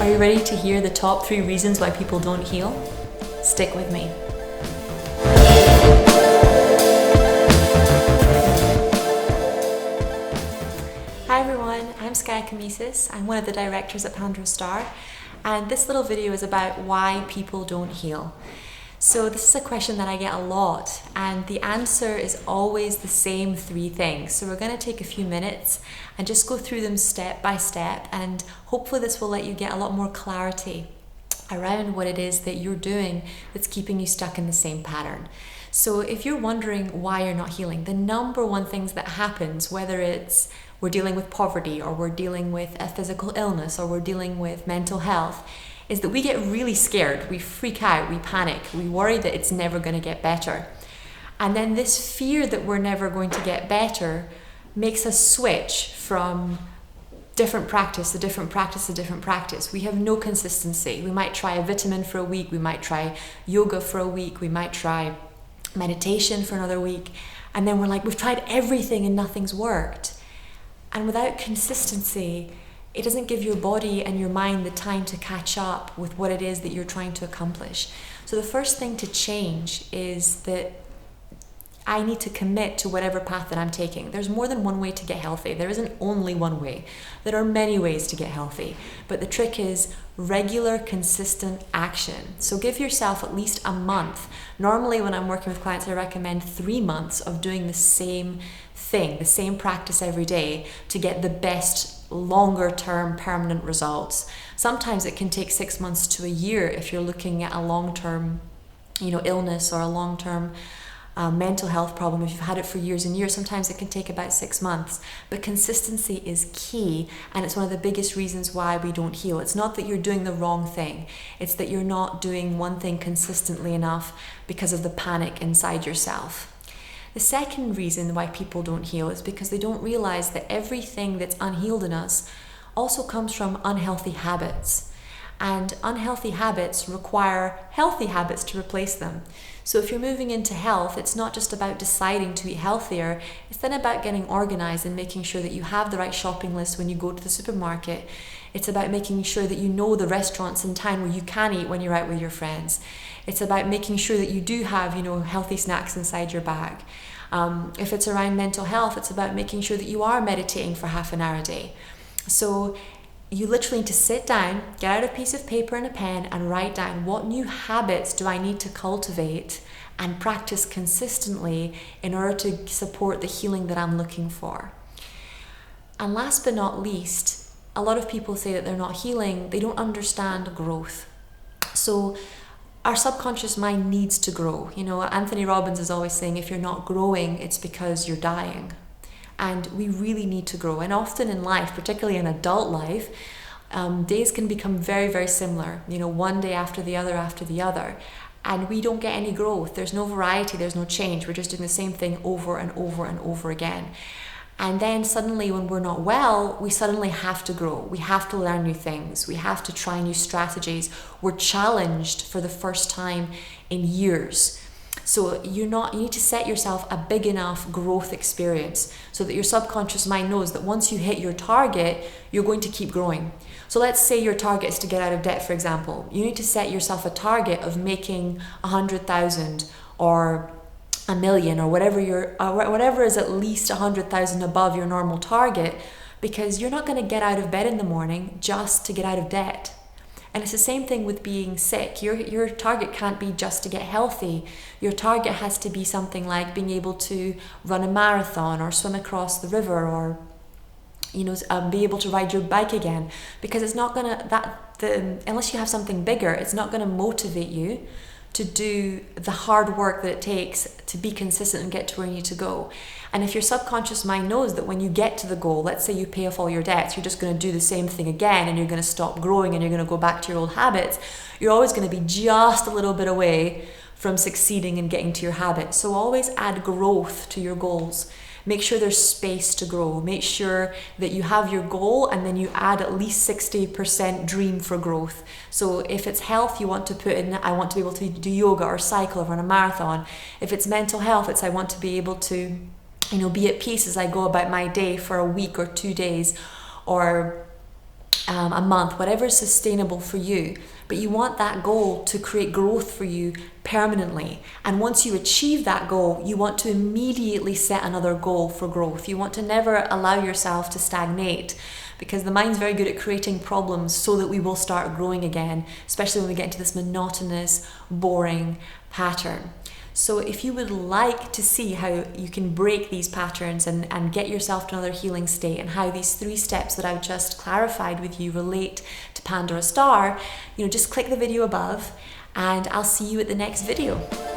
Are you ready to hear the top 3 reasons why people don't heal? Stick with me. Hi everyone, I'm Skye Kamesis. I'm one of the directors at PandoraStar, and this little video is about why people don't heal. So this is a question that I get a lot, and the answer is always the same 3 things. So we're going to take a few minutes and just go through them step by step, and hopefully this will let you get a lot more clarity around what it is that you're doing that's keeping you stuck in the same pattern. So if you're wondering why you're not healing, the number one things that happens, whether it's we're dealing with poverty, or we're dealing with a physical illness, or we're dealing with mental health, is that we get really scared, we freak out, we panic, we worry that it's never going to get better. And then this fear that we're never going to get better makes us switch from different practice to different practice to different practice. We have no consistency. We might try a vitamin for a week, we might try yoga for a week, we might try meditation for another week, and then we're like, we've tried everything and nothing's worked. And without consistency, it doesn't give your body and your mind the time to catch up with what it is that you're trying to accomplish. So the first thing to change is that I need to commit to whatever path that I'm taking. There's more than one way to get healthy. There isn't only one way. There are many ways to get healthy. But the trick is regular, consistent action. So give yourself at least a month. Normally when I'm working with clients, I recommend 3 months of doing the same thing, the same practice every day to get the best longer term permanent results. Sometimes it can take 6 months to a year if you're looking at a long-term illness or a long-term mental health problem. If you've had it for years and years, sometimes it can take about 6 months. But consistency is key, and it's one of the biggest reasons why we don't heal. It's not that you're doing the wrong thing, it's that you're not doing one thing consistently enough because of the panic inside yourself. The second reason why people don't heal is because they don't realize that everything that's unhealed in us also comes from unhealthy habits. And unhealthy habits require healthy habits to replace them. So if you're moving into health, it's not just about deciding to eat healthier, it's then about getting organized and making sure that you have the right shopping list when you go to the supermarket. It's about making sure that you know the restaurants in town where you can eat when you're out with your friends. It's about making sure that you do have, healthy snacks inside your bag. If it's around mental health, it's about making sure that you are meditating for half an hour a day. So you literally need to sit down, get out a piece of paper and a pen and write down, what new habits do I need to cultivate and practice consistently in order to support the healing that I'm looking for. And last but not least, a lot of people say that they're not healing, they don't understand growth. So our subconscious mind needs to grow. Anthony Robbins is always saying, if you're not growing, it's because you're dying. And we really need to grow. And often in life, particularly in adult life, days can become very, very similar. One day after the other. And we don't get any growth. There's no variety, there's no change. We're just doing the same thing over and over and over again. And then suddenly when we're not well, we suddenly have to grow. We have to learn new things. We have to try new strategies. We're challenged for the first time in years. So you need to set yourself a big enough growth experience so that your subconscious mind knows that once you hit your target, you're going to keep growing. So let's say your target is to get out of debt, for example. You need to set yourself a target of making 100,000 or a million, or whatever is at least 100,000 above your normal target, because you're not going to get out of bed in the morning just to get out of debt. And it's the same thing with being sick. Your target can't be just to get healthy. Your target has to be something like being able to run a marathon or swim across the river, or be able to ride your bike again, because it's not gonna unless you have something bigger, it's not going to motivate you to do the hard work that it takes to be consistent and get to where you need to go. And if your subconscious mind knows that when you get to the goal, let's say you pay off all your debts, you're just going to do the same thing again, and you're going to stop growing and you're going to go back to your old habits, you're always going to be just a little bit away from succeeding and getting to your habits. So always add growth to your goals. Make sure there's space to grow. Make sure that you have your goal and then you add at least 60% dream for growth. So if it's health, you want to put in, I want to be able to do yoga or cycle or run a marathon. If it's mental health, it's I want to be able to, be at peace as I go about my day for a week or 2 days, or a month, whatever is sustainable for you. But you want that goal to create growth for you permanently. And once you achieve that goal, you want to immediately set another goal for growth. You want to never allow yourself to stagnate, because the mind's very good at creating problems so that we will start growing again, especially when we get into this monotonous, boring pattern. So if you would like to see how you can break these patterns and get yourself to another healing state, and how these 3 steps that I've just clarified with you relate to Pandora Star, just click the video above, and I'll see you at the next video.